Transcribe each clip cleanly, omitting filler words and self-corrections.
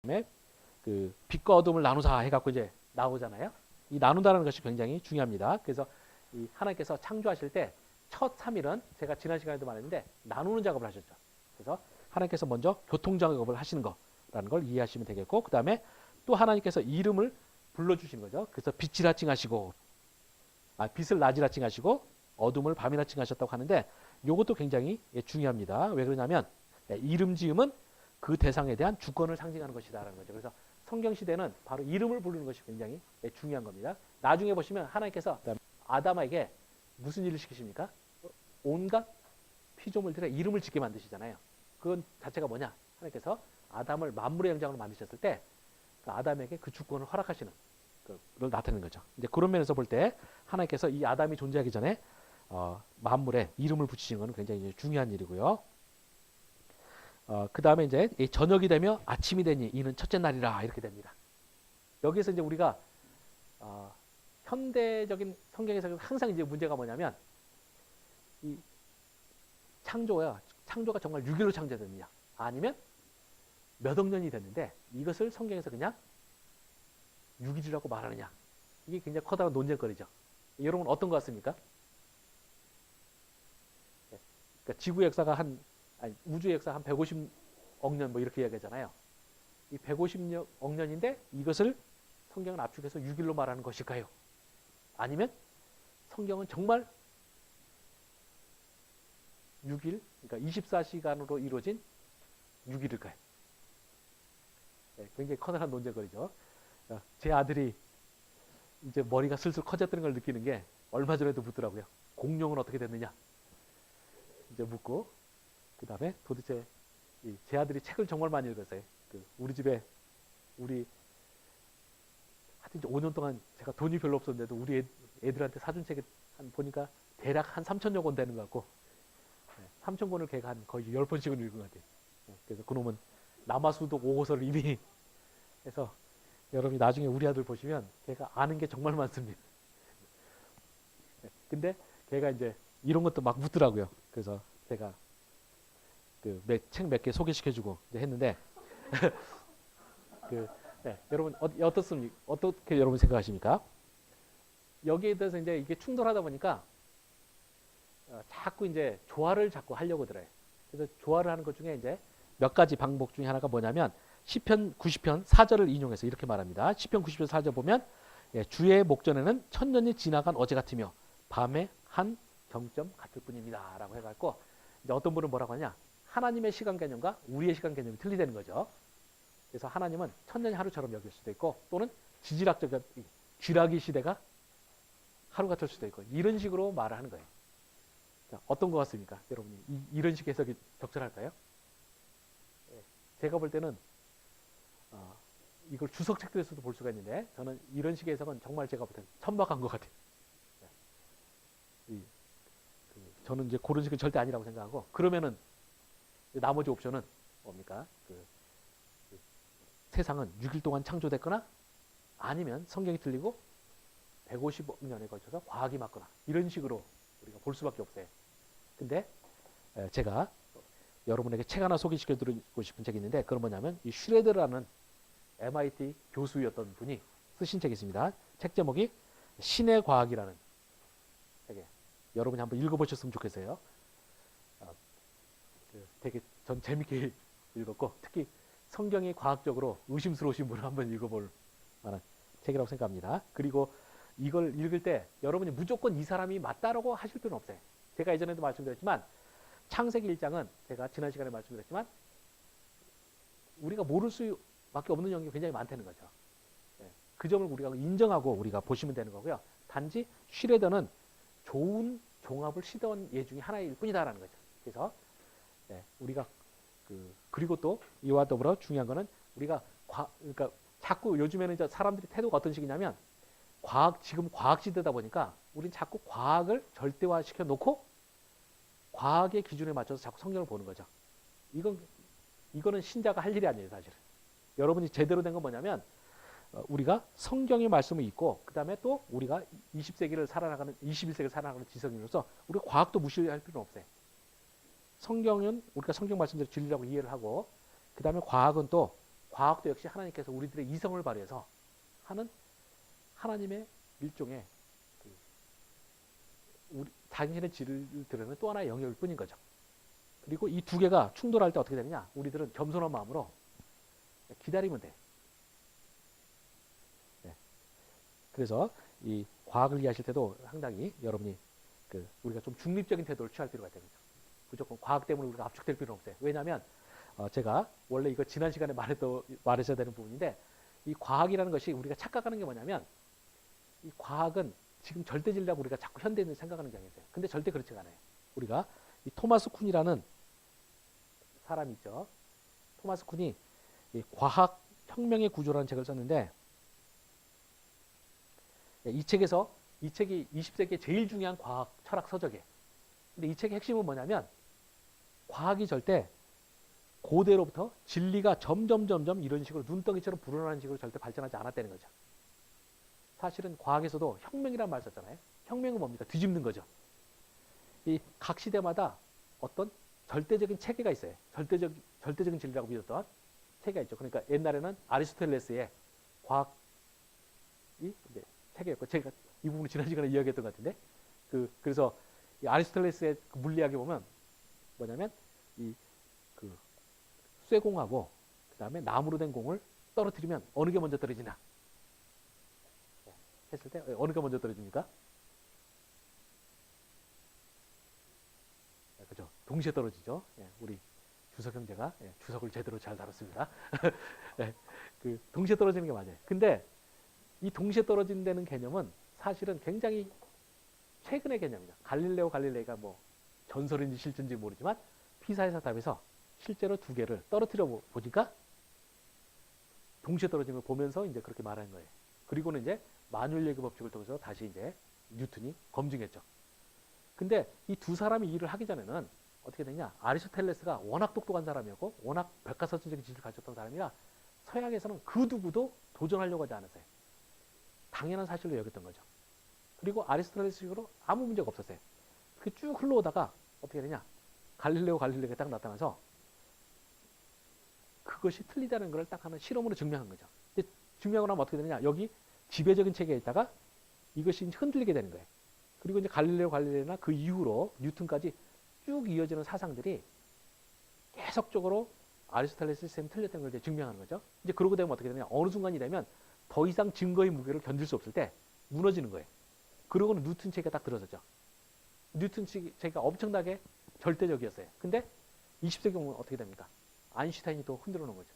다음에 그 빛과 어둠을 나누자 해갖고 이제 나오잖아요. 이 나눈다는 것이 굉장히 중요합니다. 그래서 이 하나님께서 창조하실 때 첫 3일은 제가 지난 시간에도 말했는데 나누는 작업을 하셨죠. 그래서 하나님께서 먼저 교통 작업을 하시는 거라는 걸 이해하시면 되겠고, 그 다음에 또 하나님께서 이름을 불러주시는 거죠. 그래서 빛이라 칭하시고, 빛을 낮이라 칭하시고 어둠을 밤이라 칭하셨다고 하는데, 이것도 굉장히 중요합니다. 왜 그러냐면 이름 지음은 그 대상에 대한 주권을 상징하는 것이다라는 거죠. 그래서 성경 시대는 바로 이름을 부르는 것이 굉장히 중요한 겁니다. 나중에 보시면 하나님께서 아담에게 무슨 일을 시키십니까? 온갖 피조물들의 이름을 짓게 만드시잖아요. 그건 자체가 뭐냐? 하나님께서 아담을 만물의 영장으로 만드셨을 때 아담에게 그 주권을 허락하시는 걸 나타내는 거죠. 이제 그런 면에서 볼 때 하나님께서 이 아담이 존재하기 전에 만물에 이름을 붙이신 것은 굉장히 중요한 일이고요. 그 다음에 이제 저녁이 되며 아침이 되니 이는 첫째 날이라 이렇게 됩니다. 여기서 이제 우리가 현대적인 성경에서 항상 이제 문제가 뭐냐면 이 창조가 정말 6일로 창조됐느냐 아니면 몇 억 년이 됐는데 이것을 성경에서 그냥 6일이라고 말하느냐, 이게 굉장히 커다란 논쟁거리죠. 여러분 어떤 것 같습니까? 그러니까 지구 역사가 우주 역사 한 150억 년 뭐 이렇게 이야기하잖아요. 이 150억 년인데 이것을 성경은 압축해서 6일로 말하는 것일까요? 아니면 성경은 정말 6일, 그러니까 24시간으로 이루어진 6일일까요? 굉장히 커다란 논쟁거리죠. 제 아들이 이제 머리가 슬슬 커졌다는 걸 느끼는 게 얼마 전에도 묻더라고요. 공룡은 어떻게 됐느냐? 이제 묻고, 그 다음에 도대체 제 아들이 책을 정말 많이 읽었어요. 우리 집에 하여튼 이제 5년 동안 제가 돈이 별로 없었는데도 우리 애들한테 사준 책이 보니까 대략 한 3천여 권 되는 것 같고, 3,000권을 걔가 한 거의 10번씩은 읽은 것 같아요. 그래서 그놈은 남아수독 5호서를 이미 해서 여러분이 나중에 우리 아들 보시면 걔가 아는 게 정말 많습니다. 근데 걔가 이제 이런 것도 막 묻더라고요. 그래서 제가 책 몇 개 소개시켜주고 했는데 여러분 어떻습니까? 어떻게 여러분 생각하십니까? 여기에 대해서 이제 이게 충돌하다 보니까 자꾸 이제 조화를 자꾸 하려고 들어요. 그래서 조화를 하는 것 중에 이제 몇 가지 방법 중에 하나가 뭐냐면 시편 90편 4절을 인용해서 이렇게 말합니다. 시편 90편 4절 보면 주의 목전에는 천년이 지나간 어제 같으며 밤에 한 경점 같을 뿐입니다 라고 해갖고, 이제 어떤 분은 뭐라고 하냐, 하나님의 시간 개념과 우리의 시간 개념이 틀리다는 거죠. 그래서 하나님은 천년이 하루처럼 여길 수도 있고, 또는 지질학적 쥐라기 시대가 하루 같을 수도 있고, 이런 식으로 말을 하는 거예요. 어떤 것 같습니까? 여러분이 이런 식의 해석이 적절할까요? 제가 볼 때는 이걸 주석 책들에서도 볼 수가 있는데, 저는 이런 식의 해석은 정말 제가 볼 때는 천박한 것 같아요. 저는 이제 그런 식은 절대 아니라고 생각하고, 그러면은 나머지 옵션은 뭡니까? 세상은 6일 동안 창조됐거나, 아니면 성경이 틀리고 150억 년에 걸쳐서 과학이 맞거나, 이런 식으로 우리가 볼 수밖에 없어요. 근데 제가 여러분에게 책 하나 소개시켜드리고 싶은 책이 있는데, 그건 뭐냐면 이 슈레드라는 MIT 교수였던 분이 쓰신 책이 있습니다. 책 제목이 신의 과학이라는 책이에요. 여러분이 한번 읽어보셨으면 좋겠어요. 되게 전 재밌게 읽었고, 특히 성경이 과학적으로 의심스러우신 분은 한번 읽어볼 만한 책이라고 생각합니다. 그리고 이걸 읽을 때 여러분이 무조건 이 사람이 맞다라고 하실 필요는 없어요. 제가 예전에도 말씀드렸지만 창세기 1장은 제가 지난 시간에 말씀드렸지만 우리가 모를 수밖에 없는 영역이 굉장히 많다는 거죠. 그 점을 우리가 인정하고 우리가 보시면 되는 거고요. 단지 슈레더는 좋은 종합을 시도한 예 중에 하나일 뿐이다라는 거죠. 그래서 우리가 그리고 또 이와 더불어 중요한 거는 우리가 그러니까 자꾸 요즘에는 이제 사람들이 태도가 어떤 식이냐면, 지금 과학 시대다 보니까 우린 자꾸 과학을 절대화 시켜 놓고 과학의 기준에 맞춰서 자꾸 성경을 보는 거죠. 이거는 신자가 할 일이 아니에요, 사실은. 여러분이 제대로 된 건 뭐냐면 우리가 성경의 말씀을 읽고, 그 다음에 또 우리가 21세기를 살아나가는 지성인으로서 우리가 과학도 무시할 필요는 없어요. 성경은 우리가 성경 말씀대로 진리라고 이해를 하고, 그 다음에 과학은 또 과학도 역시 하나님께서 우리들의 이성을 발휘해서 하는 하나님의 일종의 당신의 질을 드러내는 또 하나의 영역일 뿐인 거죠. 그리고 이 두 개가 충돌할 때 어떻게 되느냐? 우리들은 겸손한 마음으로 기다리면 돼. 네. 그래서 이 과학을 이해하실 때도 상당히 여러분이 우리가 좀 중립적인 태도를 취할 필요가 있다는 거죠. 무조건 과학 때문에 우리가 압축될 필요는 없어요. 왜냐하면 제가 원래 이거 지난 시간에 말했어야 되는 부분인데 이 과학이라는 것이 우리가 착각하는 게 뭐냐면 이 과학은 지금 절대진리라고 우리가 자꾸 현대인을 생각하는 경향이 있어요. 근데 절대 그렇지가 않아요. 우리가 이 토마스 쿤이라는 사람이 있죠. 토마스 쿤이 이 과학 혁명의 구조라는 책을 썼는데 이 책에서 이 책이 20세기의 제일 중요한 과학 철학 서적이에요. 근데 이 책의 핵심은 뭐냐면 과학이 절대 고대로부터 진리가 점점 이런 식으로 눈덩이처럼 불어나는 식으로 절대 발전하지 않았다는 거죠. 사실은 과학에서도 혁명이라는 말 썼잖아요. 혁명은 뭡니까? 뒤집는 거죠. 이 각 시대마다 어떤 절대적인 체계가 있어요. 절대적인 진리라고 믿었던 체계가 있죠. 그러니까 옛날에는 아리스토텔레스의 과학이 이제 체계였고, 제가 이 부분을 지난 시간에 이야기했던 것 같은데, 그래서 이 아리스토텔레스의 그 물리학에 보면 뭐냐면 그 쇠공하고 그 다음에 나무로 된 공을 떨어뜨리면 어느 게 먼저 떨어지나 했을 때 어느 게 먼저 떨어집니까? 그죠? 동시에 떨어지죠. 예, 우리 주석 형제가 주석을 제대로 잘 다뤘습니다. 예, 동시에 떨어지는 게 맞아요. 근데 이 동시에 떨어진다는 개념은 사실은 굉장히 최근의 개념이죠. 갈릴레오 갈릴레이가 뭐 전설인지 실존인지 모르지만 피사의 사탑에서 실제로 두 개를 떨어뜨려 보니까 동시에 떨어지는 걸 보면서 이제 그렇게 말하는 거예요. 그리고는 이제 만율예기 법칙을 통해서 다시 이제 뉴턴이 검증했죠. 근데 이 두 사람이 일을 하기 전에는 어떻게 되냐? 아리스토텔레스가 워낙 똑똑한 사람이었고 워낙 백과사전적인 지식을 가졌던 사람이라 서양에서는 그 누구도 도전하려고 하지 않았어요. 당연한 사실로 여겼던 거죠. 그리고 아리스토텔레스식으로 아무 문제가 없었어요. 그게 쭉 흘러오다가 어떻게 되냐? 갈릴레오 갈릴레이가 딱 나타나서 그것이 틀리다는 걸 딱 하는 실험으로 증명한 거죠. 근데 증명을 하면 어떻게 되느냐? 여기 지배적인 체계에 있다가 이것이 흔들리게 되는 거예요. 그리고 이제 갈릴레오 갈릴레이나 그 이후로 뉴턴까지 쭉 이어지는 사상들이 계속적으로 아리스토텔레스 시스템이 틀렸다는 걸 이제 증명하는 거죠. 이제 그러고 되면 어떻게 되냐? 어느 순간이 되면 더 이상 증거의 무게를 견딜 수 없을 때 무너지는 거예요. 그러고는 뉴턴 체계가 딱 들어서죠. 뉴턴 체계가 엄청나게 절대적이었어요. 근데 20세기 오면 어떻게 됩니까? 아인슈타인이 또 흔들어 놓은 거죠.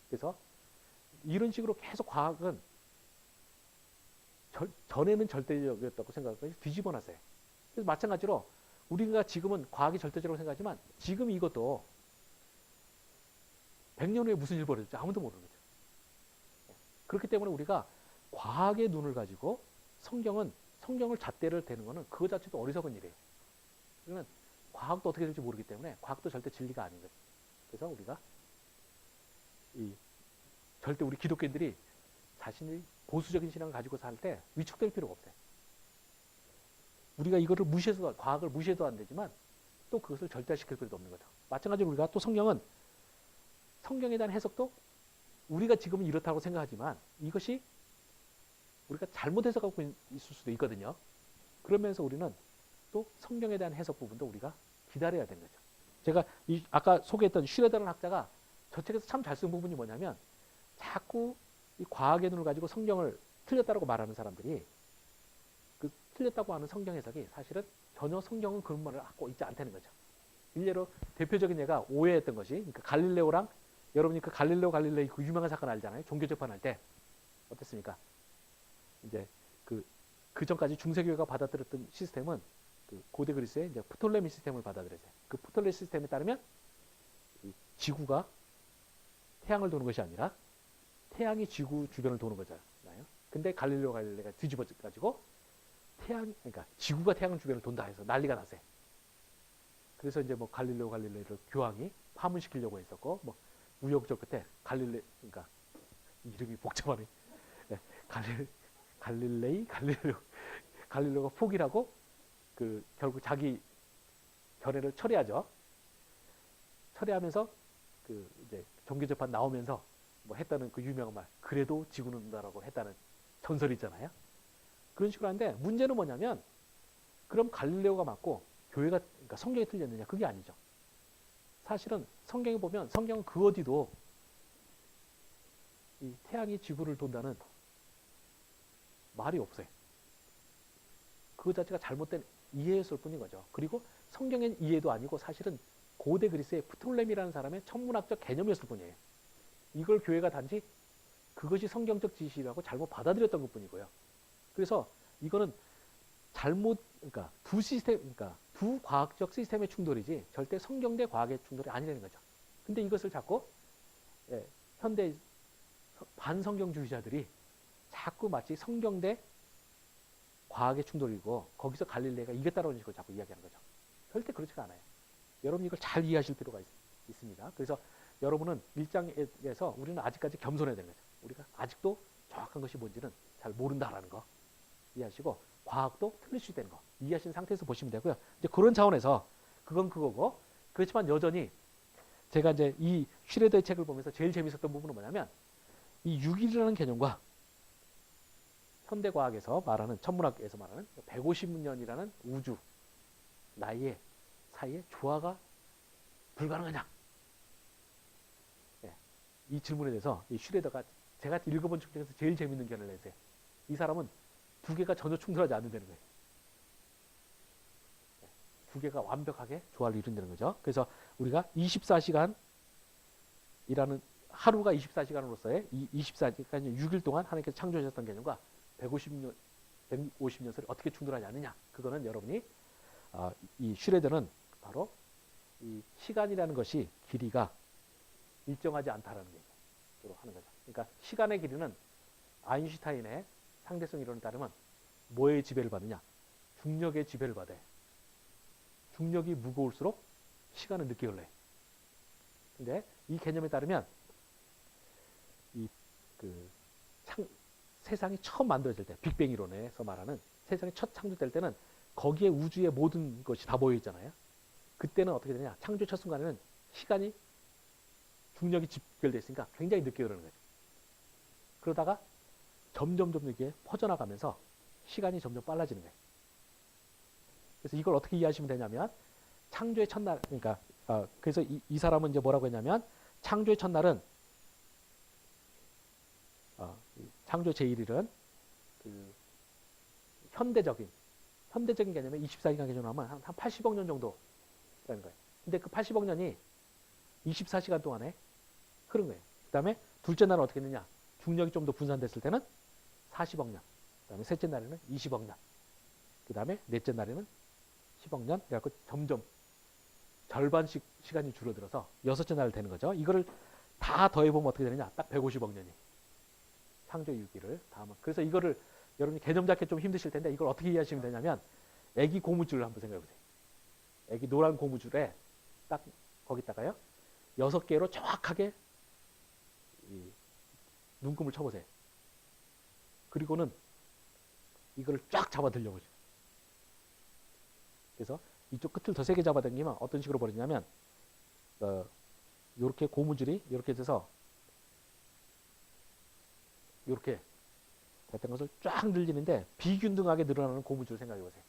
그래서 이런 식으로 계속 과학은 전에는 절대적이었다고 생각하고 뒤집어 놨어요. 그래서 마찬가지로 우리가 지금은 과학이 절대적으로 생각하지만 지금 이것도 100년 후에 무슨 일 벌어질지 아무도 모르는 거죠. 그렇기 때문에 우리가 과학의 눈을 가지고 성경을 잣대를 대는 것은 그거 자체도 어리석은 일이에요. 그러면 과학도 어떻게 될지 모르기 때문에 과학도 절대 진리가 아닌 거죠. 그래서 우리가 절대 우리 기독교인들이 자신이 보수적인 신앙을 가지고 살 때 위축될 필요가 없어요. 우리가 이거를 과학을 무시해도 안 되지만 또 그것을 절대시킬 필요도 없는 거죠. 마찬가지로 우리가 또 성경에 대한 해석도 우리가 지금은 이렇다고 생각하지만 이것이 우리가 잘못 해석하고 있을 수도 있거든요. 그러면서 우리는 또 성경에 대한 해석 부분도 우리가 기다려야 되는 거죠. 제가 아까 소개했던 슈레더라는 학자가 저 책에서 참 잘 쓴 부분이 뭐냐면 자꾸 이 과학의 눈을 가지고 성경을 틀렸다고 말하는 사람들이 그 틀렸다고 하는 성경 해석이 사실은 전혀 성경은 그런 말을 갖고 있지 않다는 거죠. 일례로 대표적인 예가 오해했던 것이 그러니까 갈릴레오랑 여러분이 그 갈릴레오 갈릴레이 그 유명한 사건 알잖아요. 종교 재판할 때 어땠습니까? 이제 그 전까지 중세교회가 받아들였던 시스템은 그 고대 그리스의 이제 프톨레미 시스템을 받아들였어요. 그 프톨레미 시스템에 따르면 이 지구가 태양을 도는 것이 아니라 태양이 지구 주변을 도는 거잖아요. 근데 갈릴레오 갈릴레이가 뒤집어가지고 그러니까 지구가 태양 주변을 돈다 해서 난리가 났어요. 그래서 이제 뭐 갈릴레오 갈릴레이를 교황이 파문시키려고 했었고, 뭐 우여곡절 끝에 그러니까 이름이 복잡하네. 네, 갈릴레오가 포기를 하고 결국 자기 견해를 철회하죠. 철회하면서 그 이제 종교 재판 나오면서 뭐 했다는 그 유명한 말, 그래도 지구는 온다라고 했다는 전설이 있잖아요. 그런 식으로 하는데 문제는 뭐냐면 그럼 갈릴레오가 맞고 교회가 그러니까 성경이 틀렸느냐? 그게 아니죠. 사실은 성경에 보면 성경은 그 어디도 이 태양이 지구를 돈다는 말이 없어요. 그 자체가 잘못된 이해였을 뿐인 거죠. 그리고 성경의 이해도 아니고 사실은 고대 그리스의 프톨레미라는 사람의 천문학적 개념이었을 뿐이에요. 이걸 교회가 단지 그것이 성경적 지시라고 잘못 받아들였던 것 뿐이고요. 그래서 이거는 그러니까 두 시스템, 그러니까 두 과학적 시스템의 충돌이지 절대 성경 대 과학의 충돌이 아니라는 거죠. 근데 이것을 자꾸 현대 반성경주의자들이 자꾸 마치 성경 대 과학의 충돌이고 거기서 갈릴레가 이겼다는 식으로 자꾸 이야기하는 거죠. 절대 그렇지가 않아요. 여러분 이걸 잘 이해하실 필요가 있습니다. 그래서 여러분은 1장에서 우리는 아직까지 겸손해야 되는 거죠. 우리가 아직도 정확한 것이 뭔지는 잘 모른다라는 거 이해하시고 과학도 틀릴 수 있다는 거 이해하신 상태에서 보시면 되고요. 이제 그런 차원에서 그건 그거고 그렇지만 여전히 제가 이제 이 슈레더의 책을 보면서 제일 재밌었던 부분은 뭐냐면 이 6일이라는 개념과 현대과학에서 말하는 천문학에서 말하는 150년이라는 우주 나이의 사이에 조화가 불가능하냐? 네. 이 질문에 대해서 이 슈레더가 제가 읽어본 책 중에서 제일 재밌는 견해를 내세요. 이 사람은 두 개가 전혀 충돌하지 않는다는 거예요. 네. 두 개가 완벽하게 조화를 이룬다는 거죠. 그래서 우리가 24시간이라는 하루가 24시간으로서의 24시간 6일 동안 하나님께서 창조하셨던 개념과 150년설이 어떻게 충돌하지 않느냐. 그거는 여러분이 이 슈레더는 바로 이 시간이라는 것이 길이가 일정하지 않다라는 얘기로 하는 거죠. 그러니까 시간의 길이는 아인슈타인의 상대성 이론에 따르면 뭐의 지배를 받느냐? 중력의 지배를 받아요. 중력이 무거울수록 시간은 늦게 흘러요. 근데 이 개념에 따르면 세상이 처음 만들어질 때, 빅뱅 이론에서 말하는 세상이 첫 창조될 때는 거기에 우주의 모든 것이 다 모여 있잖아요. 그때는 어떻게 되냐? 창조 첫 순간에는 시간이 중력이 집결되어 있으니까 굉장히 늦게 흐르는 거죠. 그러다가 점점 이게 퍼져나가면서 시간이 점점 빨라지는 거예요. 그래서 이걸 어떻게 이해하시면 되냐면 창조의 첫날, 그러니까 그래서 이 사람은 이제 뭐라고 했냐면 창조의 첫날은 창조 제1일은 그 현대적인 개념에 24시간 개념으로 하면 한 80억 년 정도라는 거예요. 근데 그 80억 년이 24시간 동안에 흐른 거예요. 그 다음에 둘째 날은 어떻게 했느냐? 중력이 좀 더 분산됐을 때는 40억 년. 그 다음에 셋째 날에는 20억 년. 그 다음에 넷째 날에는 10억 년. 그래갖고 점점 절반씩 시간이 줄어들어서 여섯째 날 되는 거죠. 이거를 다 더해보면 어떻게 되느냐? 딱 150억 년이. 창조 6일을 다 하면. 그래서 이거를 여러분이 개념 잡기 좀 힘드실 텐데 이걸 어떻게 이해하시면 되냐면 애기 고무줄을 한번 생각해 보세요. 애기 노란 고무줄에 딱 거기다가요. 6개로 정확하게 이 눈금을 쳐보세요. 그리고는 이거를 쫙 잡아 들려보죠. 그래서 이쪽 끝을 더 세게 잡아당기면 어떤 식으로 벌어지냐면 이렇게 고무줄이 이렇게 돼서 이렇게 됐던 것을 쫙 늘리는데 비균등하게 늘어나는 고무줄을 생각해 보세요.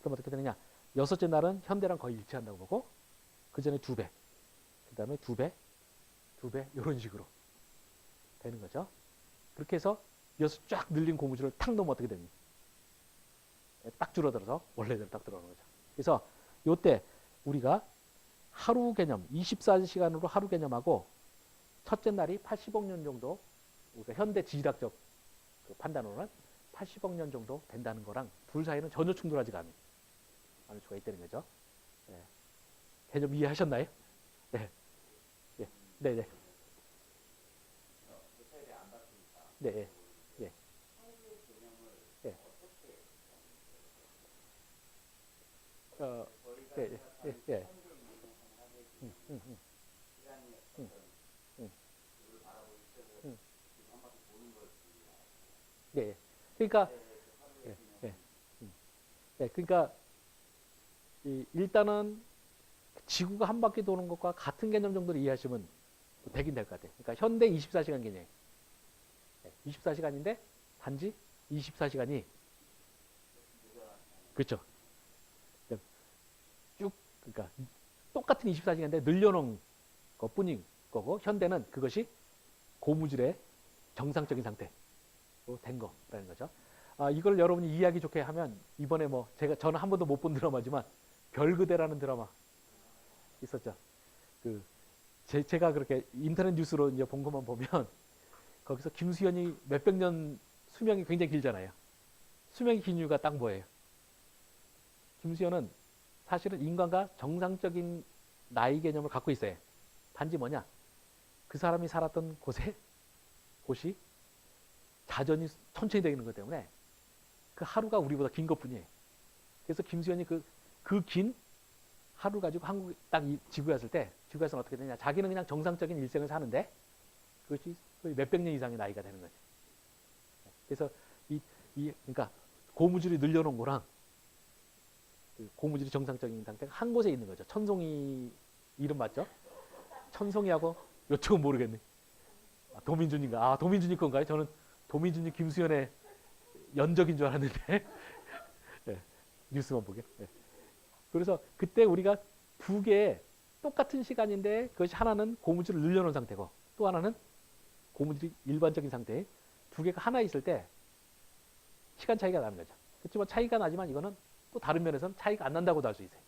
그럼 어떻게 되느냐? 여섯째 날은 현대랑 거의 일치한다고 보고 그 전에 2배, 그 다음에 2배, 2배 이런 식으로 되는 거죠. 그렇게 해서 여섯 쫙 늘린 고무줄을 탁 넣으면 어떻게 됩니까? 딱 줄어들어서 원래대로 딱 들어오는 거죠. 그래서 이때 우리가 하루 개념, 24시간으로 하루 개념하고 첫째 날이 80억 년 정도 우리가 현대 지질학적 그 판단으로는 80억 년 정도 된다는 거랑 둘 사이는 전혀 충돌하지가 않을 수가 있다는 거죠. 네. 개념 이해하셨나요? 네. 네. 네. 네. 네. 네. 네. 네. 네. 네. 네. 네. 그러니까 네. 네. 네. 그러니까 일단은 지구가 한 바퀴 도는 것과 같은 개념 정도로 이해하시면 되긴 될 것 같아요. 그러니까 현대 24시간 개념. 24시간인데 단지 24시간이 그렇죠. 쭉 그러니까 똑같은 24시간인데 늘려놓은 것뿐인 거고 현대는 그것이 고무줄의 정상적인 상태로 된 거라는 거죠. 이걸 여러분이 이해하기 좋게 하면 이번에 뭐 저는 한 번도 못 본 드라마지만 별그대라는 드라마 있었죠. 제가 그렇게 인터넷 뉴스로 이제 본 것만 보면 거기서 김수현이 몇백 년 수명이 굉장히 길잖아요. 수명이 긴 이유가 딱 뭐예요? 김수현은 사실은 인간과 정상적인 나이 개념을 갖고 있어요. 단지 뭐냐? 그 사람이 살았던 곳이 자전이 천천히 되는 것 때문에 그 하루가 우리보다 긴 것뿐이에요. 그래서 김수현이 그 긴 하루 가지고 한국 딱 지구에 왔을 때 지구에서는 어떻게 되냐? 자기는 그냥 정상적인 일생을 사는데 그것이 몇백 년 이상의 나이가 되는 거죠. 그래서 그러니까 고무줄이 늘려놓은 거랑 고무줄이 정상적인 상태가 한 곳에 있는 거죠. 천송이 이름 맞죠? 천송이하고 요쪽은 모르겠네. 도민준인가? 도민준이 건가요? 저는 도민준이 김수현의 연적인 줄 알았는데 네, 뉴스만 보게. 네. 그래서 그때 우리가 두 개의 똑같은 시간인데 그것이 하나는 고무줄을 늘려놓은 상태고 또 하나는 고무줄이 일반적인 상태 두 개가 하나 있을 때 시간 차이가 나는 거죠. 그렇지만 차이가 나지만 이거는 또 다른 면에서는 차이가 안 난다고도 할 수 있어요.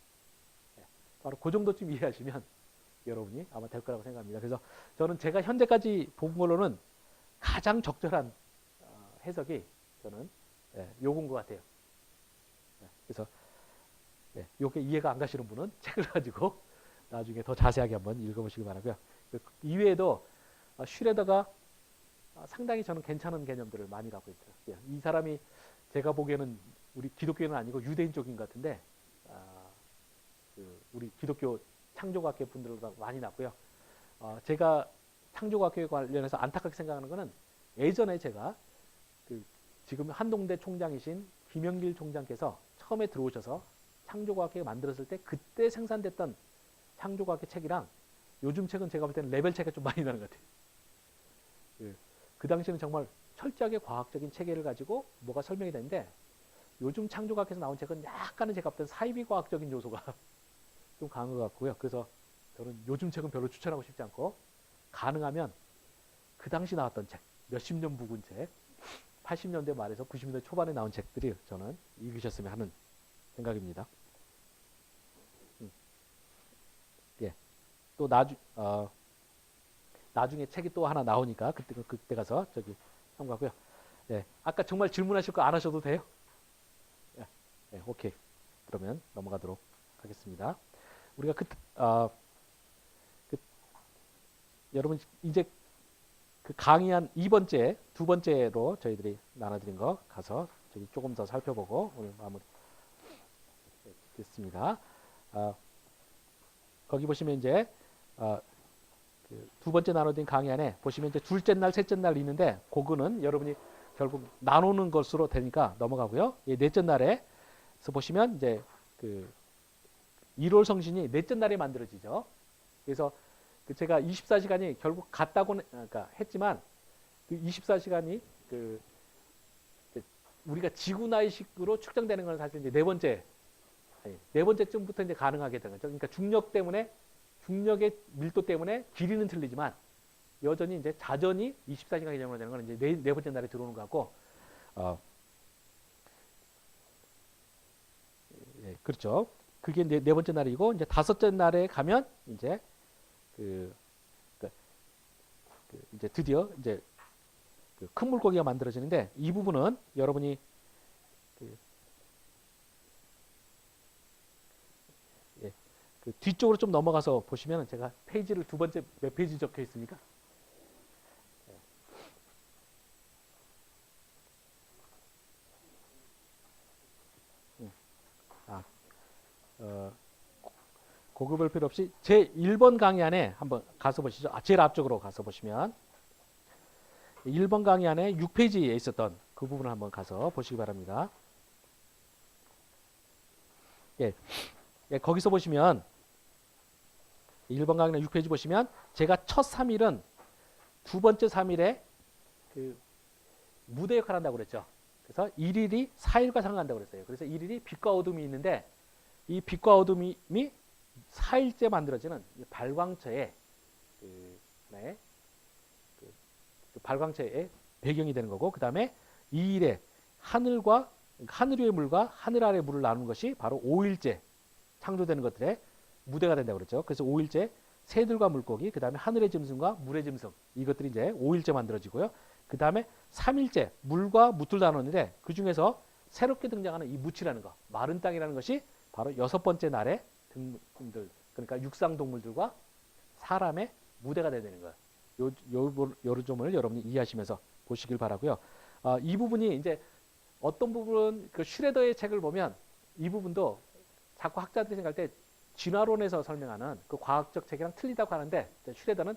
네. 바로 그 정도쯤 이해하시면 여러분이 아마 될 거라고 생각합니다. 그래서 저는 제가 현재까지 본 걸로는 가장 적절한 해석이 저는 요건 것 같아요. 그래서 요게 이해가 안 가시는 분은 책을 가지고 나중에 더 자세하게 한번 읽어보시기 바라고요. 이외에도 슈레더가 상당히 저는 괜찮은 개념들을 많이 갖고 있더라고요. 이 사람이 제가 보기에는 우리 기독교는 아니고 유대인 쪽인 것 같은데 우리 기독교 창조과학계 분들과 많이 났고요. 제가 창조과학에 관련해서 안타깝게 생각하는 거는 예전에 제가 지금 한동대 총장이신 김영길 총장께서 처음에 들어오셔서 창조과학회 만들었을 때 그때 생산됐던 창조과학회 책이랑 요즘 책은 제가 볼 때는 레벨 차이가 좀 많이 나는 것 같아요. 그 당시에는 정말 철저하게 과학적인 체계를 가지고 뭐가 설명이 되는데 요즘 창조과학에서 나온 책은 약간은 제가 볼 때는 사이비 과학적인 요소가 좀 강한 것 같고요. 그래서 저는 요즘 책은 별로 추천하고 싶지 않고 가능하면 그 당시 나왔던 책, 몇십 년 묵은 책, 80년대 말에서 90년대 초반에 나온 책들이 저는 읽으셨으면 하는 생각입니다. 예. 또 나중에 책이 또 하나 나오니까 그때 가서 저기 참고하고요. 예. 아까 정말 질문하실 거 안 하셔도 돼요? 예. 예. 오케이. 그러면 넘어가도록 하겠습니다. 우리가 여러분 이제 그 강의한 두 번째로 저희들이 나눠드린 거 가서 저기 조금 더 살펴보고 오늘 마무리 됐습니다. 거기 보시면 이제 두 번째 나눠드린 강의 안에 보시면 이제 둘째 날, 셋째 날 있는데 그거는 여러분이 결국 나누는 것으로 되니까 넘어가고요. 넷째 날에서 보시면 이제 1월 성신이 넷째 날에 만들어지죠. 그래서 제가 24시간이 결국 같다고는 그러니까 했지만 그 24시간이 우리가 지구 나이식으로 측정되는 건 사실 이제 네 번째쯤부터 이제 가능하게 되는 거죠. 그러니까 중력의 밀도 때문에 길이는 틀리지만 여전히 이제 자전이 24시간 개념으로 되는 건 이제 네 번째 날에 들어오는 것 같고, 예, 그렇죠. 그게 네 번째 날이고 이제 다섯째 날에 가면 이제 이제 드디어 이제 큰 물고기가 만들어지는데 이 부분은 여러분이 뒤쪽으로 좀 넘어가서 보시면 제가 페이지를 두 번째 몇 페이지 적혀 있습니까? 고급을 필요 없이 제 1번 강의 안에 한번 가서 보시죠. 제일 앞쪽으로 가서 보시면 1번 강의 안에 6페이지에 있었던 그 부분을 한번 가서 보시기 바랍니다. 예, 거기서 보시면 1번 강의나 6페이지 보시면 제가 첫 3일은 두 번째 3일에 그 무대 역할을 한다고 그랬죠. 그래서 1일이 4일과 상관한다고 그랬어요. 그래서 1일이 빛과 어둠이 있는데 이 빛과 어둠이 4일째 만들어지는 발광체의 네, 그 발광체의 배경이 되는 거고, 그 다음에 2일에 하늘 위의 물과 하늘 아래 물을 나누는 것이 바로 5일째 창조되는 것들의 무대가 된다고 그랬죠. 그래서 5일째 새들과 물고기, 그 다음에 하늘의 짐승과 물의 짐승, 이것들이 이제 5일째 만들어지고요. 그 다음에 3일째 물과 묻을 나누는데 그 중에서 새롭게 등장하는 이 묻이라는 거, 마른 땅이라는 것이 바로 6번째 날의 동물들, 그러니까 육상 동물들과 사람의 무대가 되는 거예요. 요 점을 여러분이 이해하시면서 보시길 바라고요. 이 부분이 이제 어떤 부분 그 슈레더의 책을 보면 이 부분도 자꾸 학자들이 생각할 때 진화론에서 설명하는 그 과학적 책이랑 틀리다고 하는데 슈레더는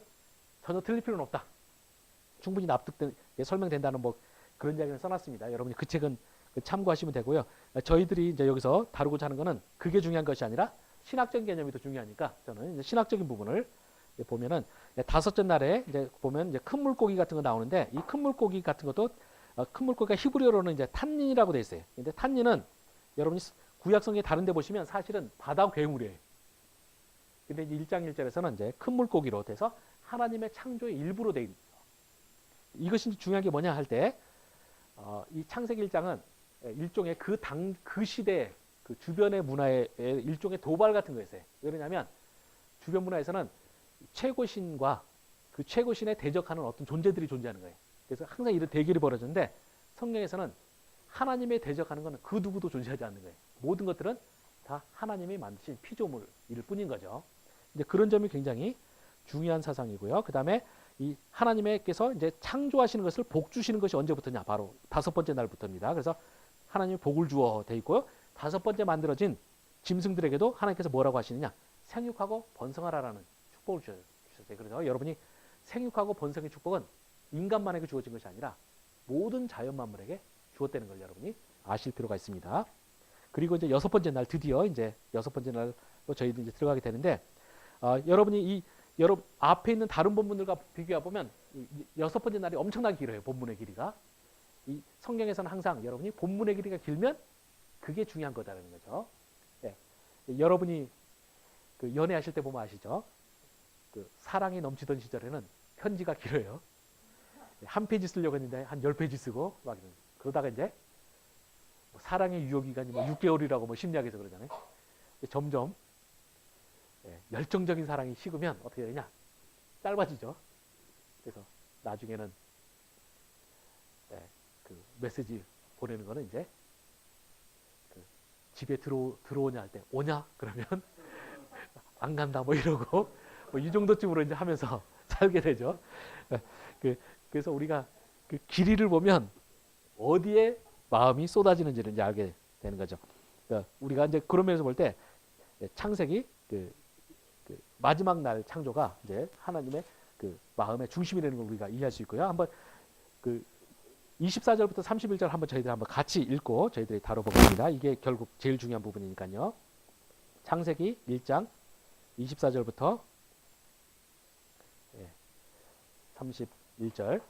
전혀 틀릴 필요는 없다. 충분히 설명된다는 뭐 그런 이야기를 써놨습니다. 여러분이 그 책은 참고하시면 되고요. 저희들이 이제 여기서 다루고자 하는 거는 그게 중요한 것이 아니라 신학적인 개념이 더 중요하니까 저는 이제 신학적인 부분을 보면은 다섯째 날에 이제 보면 이제 큰 물고기 같은 거 나오는데 이 큰 물고기 같은 것도 큰 물고기가 히브리어로는 이제 탄닌이라고 돼 있어요. 근데 탄닌은 여러분이 구약성에 다른 데 보시면 사실은 바다 괴물이에요. 근데 이제 1장 1절에서는 이제 큰 물고기로 돼서 하나님의 창조의 일부로 돼 있는 거죠. 이것이 중요한 게 뭐냐 할 때 이 창세기 1장은 일종의 그 시대의 그 주변의 문화의 일종의 도발 같은 거였어요. 왜냐하면 주변 문화에서는 최고신과 그 최고신에 대적하는 어떤 존재들이 존재하는 거예요. 그래서 항상 이런 대결이 벌어졌는데 성경에서는 하나님에 대적하는 것은 그 누구도 존재하지 않는 거예요. 모든 것들은 다 하나님이 만드신 피조물일 뿐인 거죠. 이제 그런 점이 굉장히 중요한 사상이고요. 그 다음에 이 하나님께서 이제 창조하시는 것을 복 주시는 것이 언제부터냐? 바로 5번째 날부터입니다. 그래서 하나님이 복을 주어 돼 있고요. 5번째 만들어진 짐승들에게도 하나님께서 뭐라고 하시느냐? 생육하고 번성하라라는 축복을 주셨어요. 그래서 여러분이 생육하고 번성의 축복은 인간만에게 주어진 것이 아니라 모든 자연 만물에게 주었다는 걸 여러분이 아실 필요가 있습니다. 그리고 이제 6번째 날 드디어 이제 6번째 날로 저희도 이제 들어가게 되는데 여러분이 여러분 앞에 있는 다른 본문들과 비교해 보면 6번째 날이 엄청나게 길어요. 본문의 길이가. 이 성경에서는 항상 여러분이 본문의 길이가 길면 그게 중요한 거다라는 거죠. 예. 여러분이 그 연애하실 때 보면 아시죠? 그 사랑이 넘치던 시절에는 편지가 길어요. 한 페이지 쓰려고 했는데 한 10페이지 쓰고 막 그러다가 이제 뭐 사랑의 유효기간이 뭐 6개월이라고 뭐 심리학에서 그러잖아요. 점점 열정적인 사랑이 식으면 어떻게 되냐? 짧아지죠. 그래서 나중에는 그 메시지 보내는 거는 이제 그 집에 들어오냐 할 때 오냐? 그러면 안 간다 뭐 이러고 뭐 이 정도쯤으로 이제 하면서 살게 되죠. 그래서 우리가 그 길이를 보면 어디에 마음이 쏟아지는지를 이제 알게 되는 거죠. 그러니까 우리가 이제 그런 면에서 볼 때 창세기 그 마지막 날 창조가 이제 하나님의 그 마음의 중심이라는 걸 우리가 이해할 수 있고요. 한번 그 24절부터 31절 한번 저희들 한번 같이 읽고 저희들이 다뤄보겠습니다. 이게 결국 제일 중요한 부분이니까요. 창세기 1장 24절부터 31절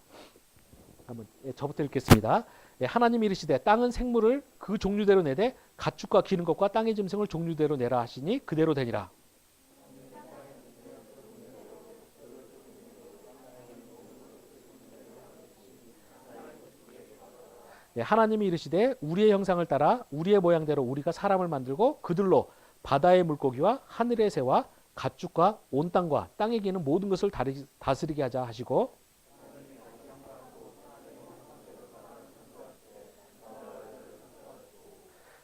한번 저부터 읽겠습니다. 하나님이 이르시되 땅은 생물을 그 종류대로 내되 가축과 기는 것과 땅의 짐승을 종류대로 내라 하시니 그대로 되니라. 하나님이 이르시되 우리의 형상을 따라 우리의 모양대로 우리가 사람을 만들고 그들로 바다의 물고기와 하늘의 새와 가축과 온 땅과 땅에 기는 모든 것을 다스리게 하자 하시고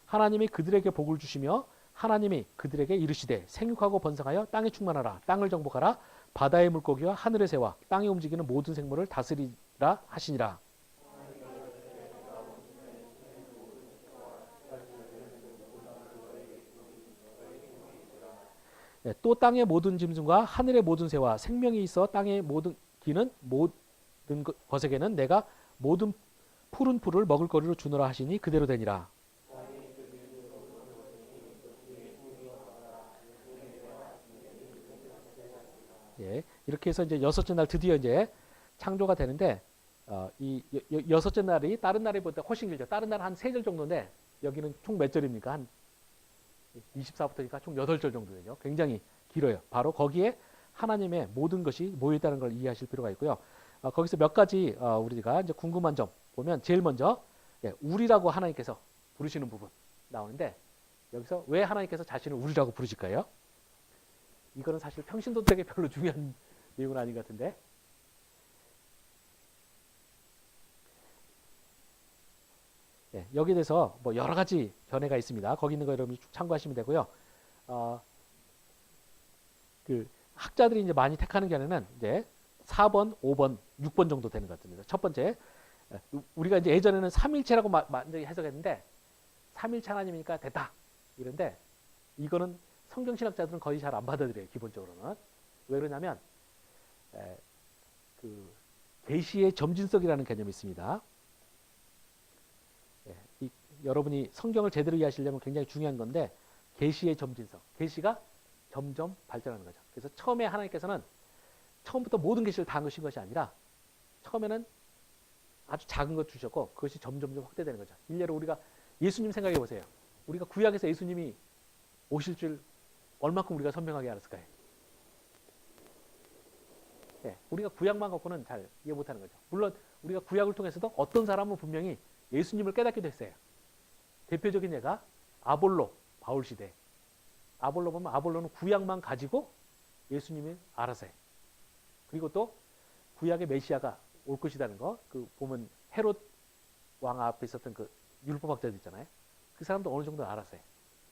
하나님이 그들에게 복을 주시며 하나님이 그들에게 이르시되 생육하고 번성하여 땅에 충만하라 땅을 정복하라 바다의 물고기와 하늘의 새와 땅에 움직이는 모든 생물을 다스리라 하시니라. 또 땅의 모든 짐승과 하늘의 모든 새와 생명이 있어 땅의 모든 기는 모든 것에게는 내가 모든 푸른 풀을 먹을 거리로 주노라 하시니 그대로 되니라. 예, 이렇게 해서 이제 여섯째 날 드디어 이제 창조가 되는데 이 여섯째 날이 다른 날보다 훨씬 길죠. 다른 날은 한 3절 정도인데 여기는 총 몇 절입니까? 한 24부터니까 총 8절 정도 되죠. 굉장히 길어요. 바로 거기에 하나님의 모든 것이 모여있다는 걸 이해하실 필요가 있고요. 거기서 몇 가지 우리가 이제 궁금한 점 보면 제일 먼저 우리라고 하나님께서 부르시는 부분 나오는데 여기서 왜 하나님께서 자신을 우리라고 부르실까요? 이거는 사실 평신도들에게 별로 중요한 내용은 아닌 것 같은데 여기에 대해서 뭐 여러 가지 견해가 있습니다. 거기 있는 거 여러분이 쭉 참고하시면 되고요. 그 학자들이 이제 많이 택하는 견해는 이제 4번, 5번, 6번 정도 되는 것 같습니다. 첫 번째, 우리가 이제 예전에는 삼일체라고 완전히 해석했는데 삼일체 하나님이니까 됐다 이런데 이거는 성경신학자들은 거의 잘 안 받아들여요. 기본적으로는 왜 그러냐면 그 계시의 점진석이라는 개념이 있습니다. 여러분이 성경을 제대로 이해하시려면 굉장히 중요한 건데 계시의 점진석, 계시가 점점 발전하는 거죠. 그래서 처음에 하나님께서는 처음부터 모든 계시를 다 넣으신 것이 아니라 처음에는 아주 작은 것 주셨고 그것이 점점 확대되는 거죠. 일례로 우리가 예수님 생각해 보세요. 우리가 구약에서 예수님이 오실 줄 얼마큼 우리가 선명하게 알았을까요? 우리가 구약만 갖고는 잘 이해 못하는 거죠. 물론 우리가 구약을 통해서도 어떤 사람은 분명히 예수님을 깨닫기도 했어요. 대표적인 예가 아볼로, 바울 시대. 아볼로 보면 아볼로는 구약만 가지고 예수님을 알아서요. 그리고 또 구약의 메시아가 올 것이라는 거, 그 보면 헤롯 왕 앞에 있었던 그 율법학자들 있잖아요. 그 사람도 어느 정도 알았어요.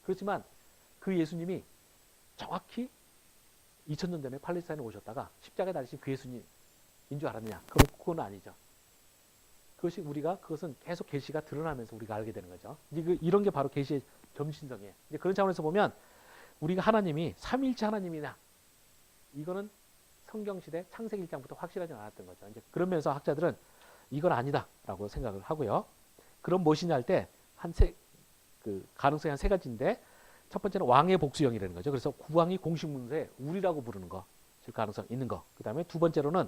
그렇지만 그 예수님이 정확히 2000년 전에 팔레스타인에 오셨다가 십자가에 달리신 그 예수님인 줄 알았느냐? 그건 아니죠. 그것은 계속 계시가 드러나면서 우리가 알게 되는 거죠. 이제 이런 게 바로 계시의 점진성이에요. 이제 그런 차원에서 보면 우리가 하나님이 삼일체 하나님이냐? 이거는 성경 시대 창세기 1장부터 확실하지 않았던 거죠. 이제 그러면서 학자들은 이건 아니다라고 생각을 하고요. 그럼 무엇이냐 할 때 그 가능성이 한 3가지인데 첫 번째는 왕의 복수형이라는 거죠. 그래서 국왕이 공식 문서에 우리라고 부르는 거, 즉 가능성 있는 거. 그다음에 두 번째로는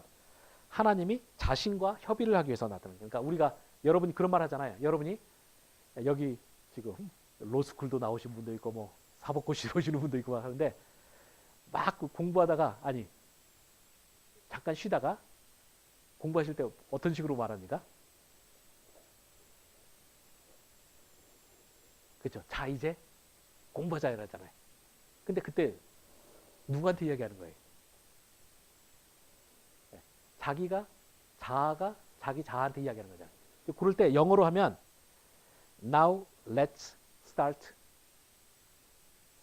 하나님이 자신과 협의를 하기 위해서 나타나는 거예요. 그러니까 우리가 여러분이 그런 말 하잖아요. 여러분이 여기 지금 로스쿨도 나오신 분도 있고 뭐 사법고시 오시는 분도 있고 하는데 막 공부하다가 아니 잠깐 쉬다가 공부하실 때 어떤 식으로 말합니까? 그렇죠. 자 이제 공부하자 이러잖아요. 근데 그때 누구한테 이야기하는 거예요? 자아가 자기 자아한테 이야기하는 거잖아요. 그럴 때 영어로 하면 Now let's start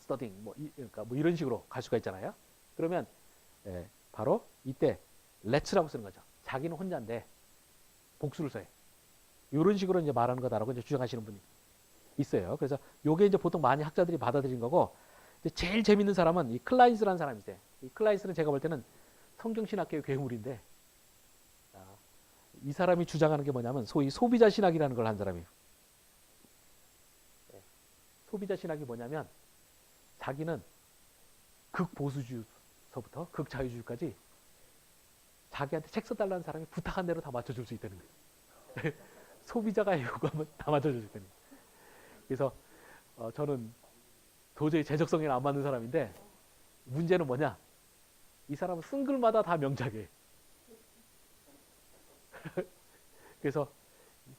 studying 그러니까 뭐 이런 식으로 갈 수가 있잖아요. 그러면 바로 이때 let's라고 쓰는 거죠. 자기는 혼자인데 복수를 써요. 이런 식으로 이제 말하는 거다라고 이제 주장하시는 분이 있어요. 그래서 요게 이제 보통 많이 학자들이 받아들인 거고 이제 제일 재밌는 사람은 이 클라인스라는 사람이 있어요. 이 클라인스는 제가 볼 때는 성경신학계의 괴물인데 이 사람이 주장하는 게 뭐냐면 소위 소비자 신학이라는 걸 한 사람이에요. 소비자 신학이 뭐냐면 자기는 극보수주의서부터 극자유주의까지 자기한테 책 써달라는 사람이 부탁한 대로 다 맞춰줄 수 있다는 거예요. 소비자가 요구하면 다 맞춰줄 수 있다는 거예요. 그래서 저는 도저히 제적성이 안 맞는 사람인데 문제는 뭐냐? 이 사람은 쓴 글마다 다 명작이에요. 그래서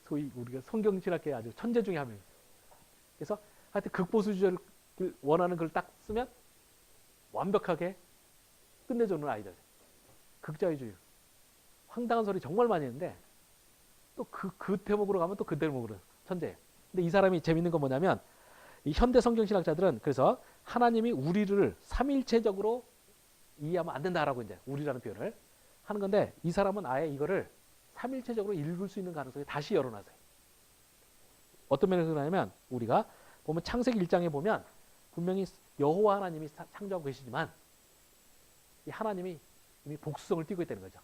소위 우리가 성경신학계 아주 천재 중에 한 명이에요. 그래서 하여튼 극보수주의를 원하는 글 딱 쓰면 완벽하게 끝내주는 아이들. 극자유주의. 황당한 소리 정말 많이 했는데 또 그 대목으로 가면 또 그 대목으로 천재예요. 근데 이 사람이 재밌는 건 뭐냐면 이 현대 성경신학자들은 그래서 하나님이 우리를 삼일체적으로 이해하면 안 된다라고 이제 우리라는 표현을 하는 건데 이 사람은 아예 이거를 삼일체적으로 읽을 수 있는 가능성이 다시 열어놔서요. 어떤 면에서 그러냐면 우리가 보면 창세기 1장에 보면 분명히 여호와 하나님이 창조하고 계시지만 이 하나님이 이미 복수성을 띠고 있다는 거죠.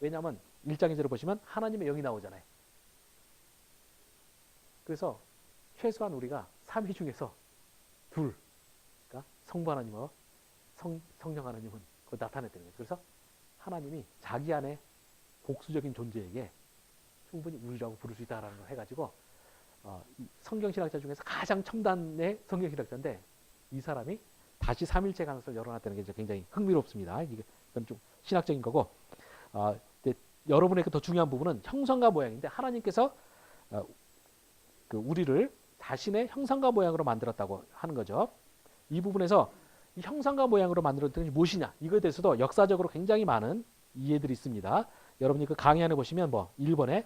왜냐하면 1장 2절을 보시면 하나님의 영이 나오잖아요. 그래서 최소한 우리가 삼위 중에서 둘, 그러니까 성부 하나님과 성령 하나님은 나타냈다는 거죠. 그래서 하나님이 자기 안에 복수적인 존재에게 충분히 우리라고 부를 수 있다라는 걸 해가지고 성경신학자 중에서 가장 첨단의 성경신학자인데 이 사람이 다시 삼일체 가능성을 열어놨다는 게 굉장히 흥미롭습니다. 이건 좀 신학적인 거고 여러분의 더 중요한 부분은 형상과 모양인데 하나님께서 우리를 자신의 형상과 모양으로 만들었다고 하는 거죠. 이 부분에서 이 형상과 모양으로 만들었던 것이 무엇이냐 이거에 대해서도 역사적으로 굉장히 많은 이해들이 있습니다. 여러분이 그 강의 안에 보시면 1번에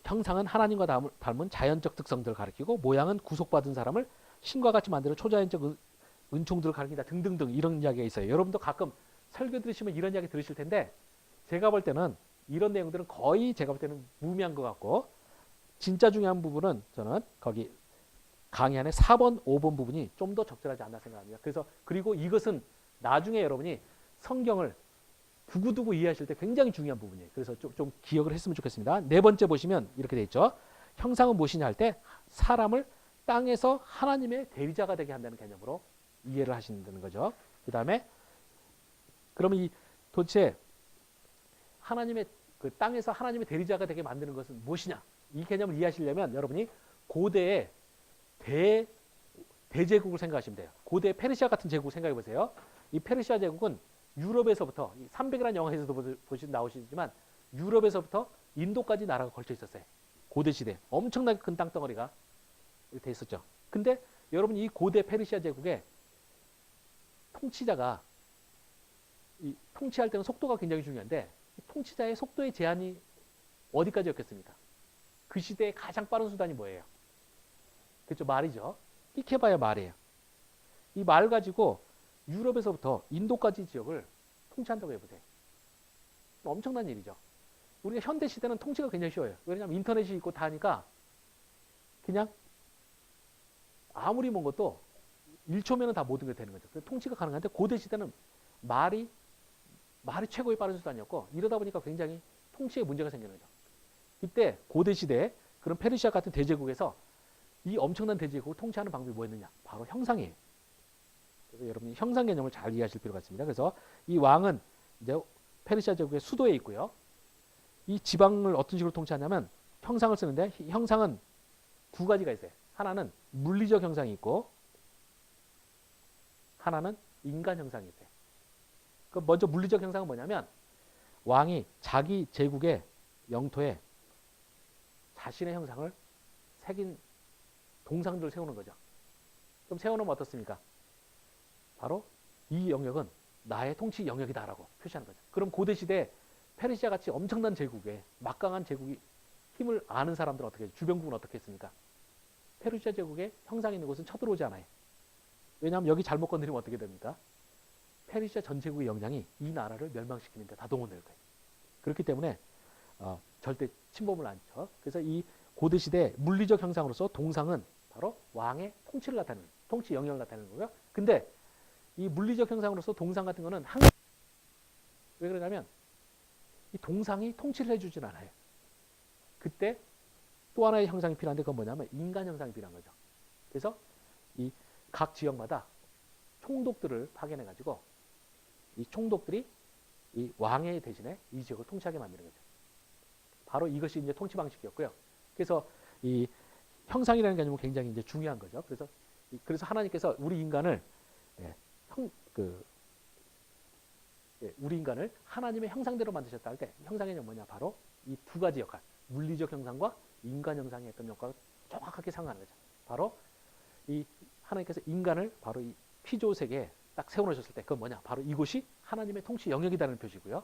형상은 하나님과 닮은 자연적 특성들을 가리키고 모양은 구속받은 사람을 신과 같이 만드는 초자연적 은총들을 가리킨다 등등등 이런 이야기가 있어요. 여러분도 가끔 설교 들으시면 이런 이야기 들으실 텐데 제가 볼 때는 이런 내용들은 거의 제가 볼 때는 무의미한 것 같고 진짜 중요한 부분은 저는 거기 강의 안에 4번, 5번 부분이 좀 더 적절하지 않나 생각합니다. 그리고 이것은 나중에 여러분이 성경을 두고두고 이해하실 때 굉장히 중요한 부분이에요. 그래서 좀 기억을 했으면 좋겠습니다. 네 번째 보시면 이렇게 돼 있죠. 형상은 무엇이냐 할 때 사람을 땅에서 하나님의 대리자가 되게 한다는 개념으로 이해를 하신다는 거죠. 그 다음에 그러면 도대체 하나님의 땅에서 하나님의 대리자가 되게 만드는 것은 무엇이냐? 이 개념을 이해하시려면 여러분이 고대의 대제국을 생각하시면 돼요. 고대 페르시아 같은 제국을 생각해 보세요. 이 페르시아 제국은 유럽에서부터 300이라는 영화에서도 나오시지만 유럽에서부터 인도까지 나라가 걸쳐 있었어요. 고대 시대 엄청나게 큰 땅덩어리가 돼 있었죠. 근데 여러분 이 고대 페르시아 제국의 통치자가 통치할 때는 속도가 굉장히 중요한데 통치자의 속도의 제한이 어디까지였겠습니까? 그 시대의 가장 빠른 수단이 뭐예요? 그렇죠, 말이죠. 끽해봐야 말이에요. 이 말 가지고 유럽에서부터 인도까지 지역을 통치한다고 해보세요. 엄청난 일이죠. 우리가 현대 시대는 통치가 굉장히 쉬워요. 왜냐하면 인터넷이 있고 다 하니까 그냥 아무리 먼 것도 1초면은 다 모든 게 되는 거죠. 통치가 가능한데 고대 시대는 말이 최고의 빠른 수단이었고 이러다 보니까 굉장히 통치에 문제가 생기는 거죠. 이때 고대 시대에 그런 페르시아 같은 대제국에서 이 엄청난 대제국을 통치하는 방법이 뭐였느냐? 바로 형상이에요. 그래서 여러분이 형상 개념을 잘 이해하실 필요가 있습니다. 그래서 이 왕은 이제 페르시아 제국의 수도에 있고요. 이 지방을 어떤 식으로 통치하냐면 형상을 쓰는데 형상은 두 가지가 있어요. 하나는 물리적 형상이 있고 하나는 인간 형상이 있어요. 먼저 물리적 형상은 뭐냐면 왕이 자기 제국의 영토에 자신의 형상을 새긴 동상들을 세우는 거죠. 그럼 세워놓으면 어떻습니까? 바로 이 영역은 나의 통치 영역이다라고 표시하는 거죠. 그럼 고대시대 페르시아 같이 엄청난 제국에 막강한 제국이 힘을 아는 사람들은 어떻게 해요? 주변국은 어떻게 했습니까? 페르시아 제국에 형상이 있는 곳은 쳐들어오지 않아요. 왜냐하면 여기 잘못 건드리면 어떻게 됩니까? 페르시아 전체국의 역량이 이 나라를 멸망시키는 데 다 동원될 거예요. 그렇기 때문에 절대 침범을 안 쳐. 그래서 이 고대시대 물리적 형상으로서 동상은 바로 왕의 통치를 나타내는, 통치 영역을 나타내는 거고요. 근데 이 물리적 형상으로서 동상 같은 거는 항상 왜 그러냐면 이 동상이 통치를 해주진 않아요. 그때 또 하나의 형상이 필요한데 그건 뭐냐면 인간 형상이 필요한 거죠. 그래서 이 각 지역마다 총독들을 파견해가지고 이 총독들이 이 왕의 대신에 이 지역을 통치하게 만드는 거죠. 바로 이것이 이제 통치 방식이었고요. 그래서 이 형상이라는 개념은 굉장히 이제 중요한 거죠. 그래서 하나님께서 우리 인간을 우리 인간을 하나님의 형상대로 만드셨다 할 때 형상의 개념은 뭐냐? 바로 이 두 가지 역할, 물리적 형상과 인간 형상이 했던 역할을 정확하게 상응하는 거죠. 바로 이 하나님께서 인간을 바로 이 피조세계에 딱 세워놓으셨을 때 그건 뭐냐? 바로 이곳이 하나님의 통치 영역이라는 표시고요.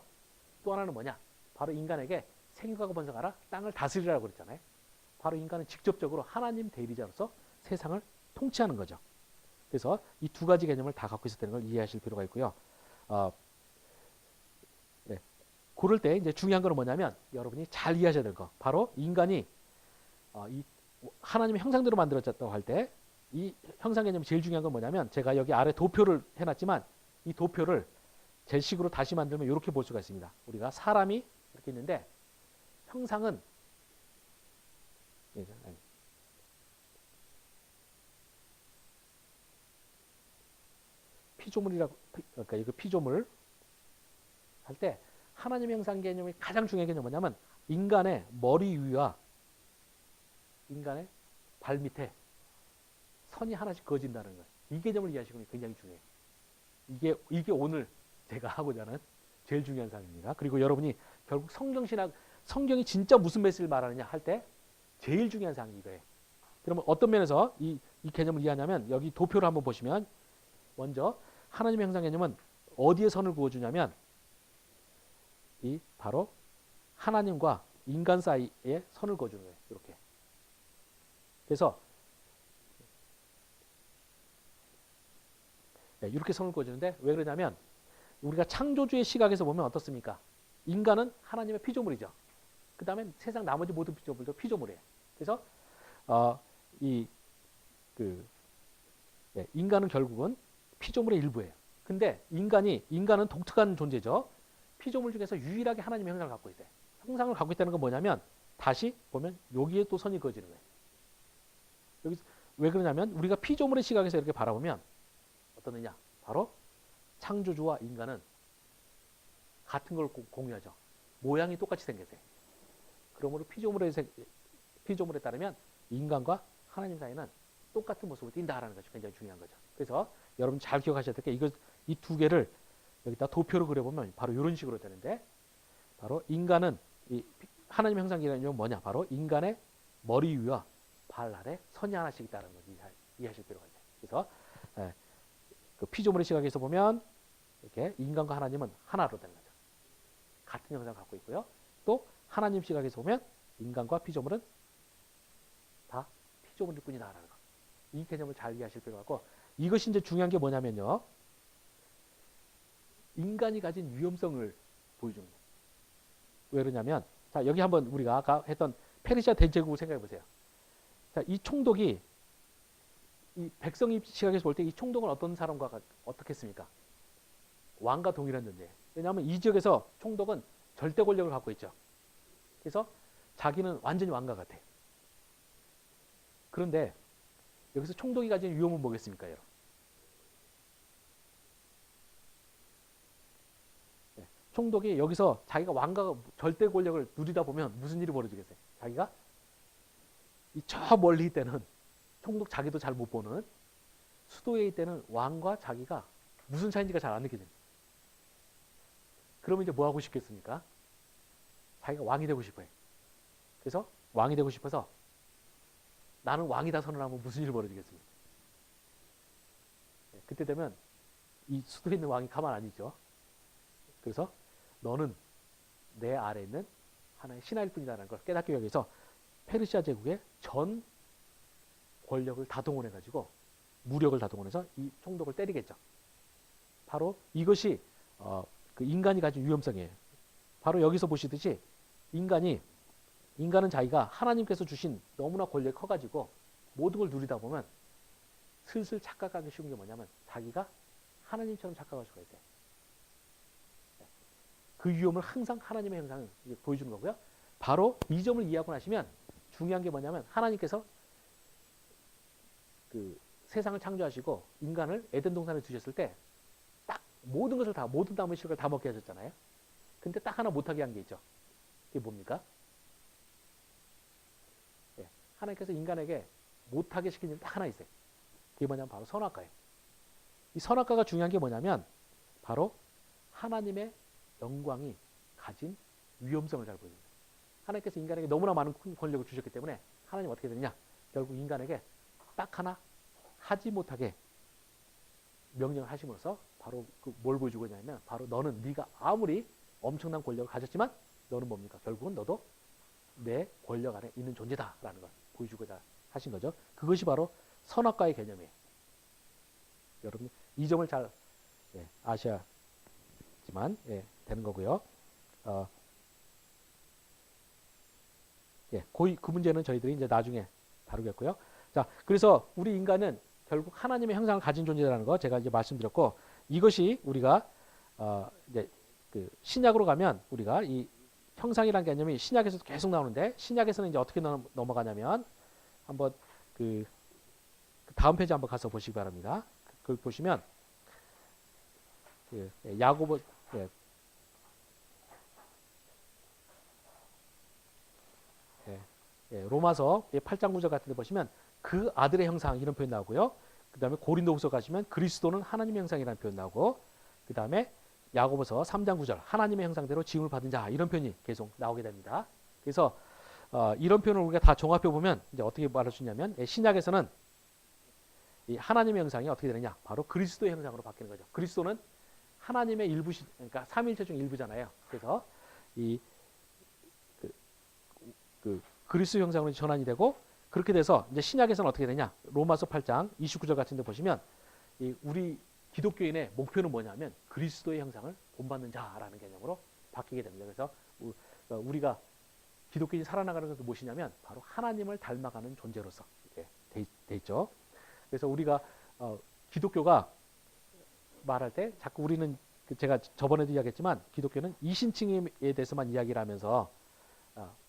또 하나는 뭐냐? 바로 인간에게 생육하고 번성하라, 땅을 다스리라고 그랬잖아요. 바로 인간은 직접적으로 하나님 대리자로서 세상을 통치하는 거죠. 그래서 이 두 가지 개념을 다 갖고 있었다는 걸 이해하실 필요가 있고요. 그럴 때 이제 중요한 건 뭐냐면 여러분이 잘 이해하셔야 될 거. 바로 인간이 이 하나님의 형상대로 만들어졌다고 할 때 이 형상 개념이 제일 중요한 건 뭐냐면 제가 여기 아래 도표를 해놨지만 이 도표를 제 식으로 다시 만들면 이렇게 볼 수가 있습니다. 우리가 사람이 이렇게 있는데 형상은 피조물이라고 그러니까 이거 피조물 할 때 하나님의 형상 개념이 가장 중요한 개념은 뭐냐면 인간의 머리 위와 인간의 발 밑에 선이 하나씩 그어진다는 거예요. 이 개념을 이해하시면 굉장히 중요해요. 이게 오늘 제가 하고자 하는 제일 중요한 사항입니다. 그리고 여러분이 결국 성경이 진짜 무슨 메시지를 말하느냐 할 때 제일 중요한 사항이 이거예요. 그러면 어떤 면에서 이 개념을 이해하냐면 여기 도표를 한번 보시면 먼저 하나님의 형상 개념은 어디에 선을 그어주냐면 이 바로 하나님과 인간 사이에 선을 그어주는 거예요. 이렇게. 그래서 이렇게 선을 그어주는데 왜 그러냐면 우리가 창조주의 시각에서 보면 어떻습니까? 인간은 하나님의 피조물이죠. 그 다음에 세상 나머지 모든 피조물도 피조물이에요. 그래서 인간은 결국은 피조물의 일부예요. 근데 인간은 독특한 존재죠. 피조물 중에서 유일하게 하나님의 형상을 갖고 있어요. 형상을 갖고 있다는 건 뭐냐면 다시 보면 여기에 또 선이 그어지는 거예요. 여기 왜 그러냐면 우리가 피조물의 시각에서 이렇게 바라보면 어떠느냐? 바로 창조주와 인간은 같은 걸 공유하죠. 모양이 똑같이 생겼어요. 그러므로 피조물에 따르면 인간과 하나님 사이는 똑같은 모습을 띈다라는 것이 굉장히 중요한 거죠. 그래서 여러분 잘 기억하셔야 될 게 이 두 개를 여기다 도표로 그려보면 바로 이런 식으로 되는데 바로 인간은 하나님 형상이라는 뭐냐? 바로 인간의 머리 위와 발 아래 선이 하나씩 있다는 걸 이해하실 필요가 있어요. 그래서 그 피조물의 시각에서 보면 이렇게 인간과 하나님은 하나로 되는 거죠. 같은 형상을 갖고 있고요. 또 하나님 시각에서 보면 인간과 피조물은 다 피조물일 뿐이다라는 거. 이 개념을 잘 이해하실 필요가 있고 이것이 이제 중요한 게 뭐냐면요. 인간이 가진 위험성을 보여주는 거예요. 왜 그러냐면 자 여기 한번 우리가 아까 했던 페르시아 대제국을 생각해 보세요. 자, 이 총독이 이 백성의 시각에서 볼 때 이 총독은 어떤 사람과 어떻게 했습니까? 왕과 동일한 존재예요. 왜냐하면 이 지역에서 총독은 절대 권력을 갖고 있죠. 그래서 자기는 완전히 왕과 같아요. 그런데 여기서 총독이 가진 위험은 뭐겠습니까, 여러분? 총독이 여기서 자기가 왕과 절대 권력을 누리다 보면 무슨 일이 벌어지겠어요? 자기가 저 멀리 있때는 총독 자기도 잘 못 보는 수도에 있때는 왕과 자기가 무슨 차이인지가 잘 안 느껴집니다. 그러면 이제 뭐 하고 싶겠습니까? 자기가 왕이 되고 싶어요. 그래서 왕이 되고 싶어서 나는 왕이다 선언하면 무슨 일이 벌어지겠습니까? 그때 되면 이 수도에 있는 왕이 가만 안 있죠. 그래서 너는 내 아래에 있는 하나의 신하일 뿐이라는 걸 깨닫기 위해서 페르시아 제국의 전 권력을 다 동원해가지고 무력을 다 동원해서 이 총독을 때리겠죠. 바로 이것이 그 인간이 가진 위험성이에요. 바로 여기서 보시듯이 인간은 자기가 하나님께서 주신 너무나 권력이 커가지고 모든 걸 누리다 보면 슬슬 착각하기 쉬운 게 뭐냐면 자기가 하나님처럼 착각할 수가 있어요. 그 위험을 항상 하나님의 형상을 보여주는 거고요. 바로 이 점을 이해하고 나시면 중요한 게 뭐냐면 하나님께서 그 세상을 창조하시고 인간을 에덴 동산에 두셨을 때 딱 모든 나무의 실과를 다 먹게 하셨잖아요. 근데 딱 하나 못하게 한 게 있죠. 그게 뭡니까? 하나님께서 인간에게 못하게 시킨 일이 딱 하나 있어요. 그게 뭐냐면 바로 선악과예요. 이 선악과가 중요한 게 뭐냐면 바로 하나님의 영광이 가진 위험성을 잘 보여줍니다. 하나님께서 인간에게 너무나 많은 권력을 주셨기 때문에 하나님 어떻게 되느냐? 결국 인간에게 딱 하나 하지 못하게 명령을 하심으로써 바로 뭘 보여주고 있냐면 바로 너는 네가 아무리 엄청난 권력을 가졌지만 너는 뭡니까? 결국은 너도 내 권력 안에 있는 존재다라는 걸 보여주고자 하신 거죠. 그것이 바로 선악과의 개념이에요. 여러분 이 점을 잘 아셔야지만 되는 거고요. 그 문제는 저희들이 이제 나중에 다루겠고요. 자, 그래서 우리 인간은 결국 하나님의 형상을 가진 존재라는 거 제가 이제 말씀드렸고 이것이 우리가 이제 그 신약으로 가면 우리가 이 형상이라는 개념이 신약에서도 계속 나오는데 신약에서는 이제 어떻게 넘어가냐면 한번 그 다음 페이지 한번 가서 보시기 바랍니다. 그걸 보시면 야고보 로마서 8장 9절 같은 데 보시면 그 아들의 형상 이런 표현 나오고요. 그 다음에 고린도후서 가시면 그리스도는 하나님의 형상이라는 표현 나오고, 그 다음에 야고보서 3장 9절 하나님의 형상대로 지음을 받은 자 이런 표현이 계속 나오게 됩니다. 그래서 이런 표현을 우리가 다 종합해 보면 이제 어떻게 말할 수 있냐면, 신약에서는 이 하나님의 형상이 어떻게 되느냐, 바로 그리스도의 형상으로 바뀌는 거죠. 그리스도는 하나님의 일부, 그러니까 삼위일체 중 일부잖아요. 그래서 이 그리스도 형상으로 전환이 되고, 그렇게 돼서 이제 신약에서는 어떻게 되냐, 로마서 8장 29절 같은 데 보시면 우리 기독교인의 목표는 뭐냐면 그리스도의 형상을 본받는 자라는 개념으로 바뀌게 됩니다. 그래서 우리가 기독교인이 살아나가는 것은 무엇이냐면 바로 하나님을 닮아가는 존재로서 이렇게 돼 있죠. 그래서 우리가 기독교가 말할 때 자꾸 우리는, 제가 저번에도 이야기했지만 기독교는 이신칭에 대해서만 이야기를 하면서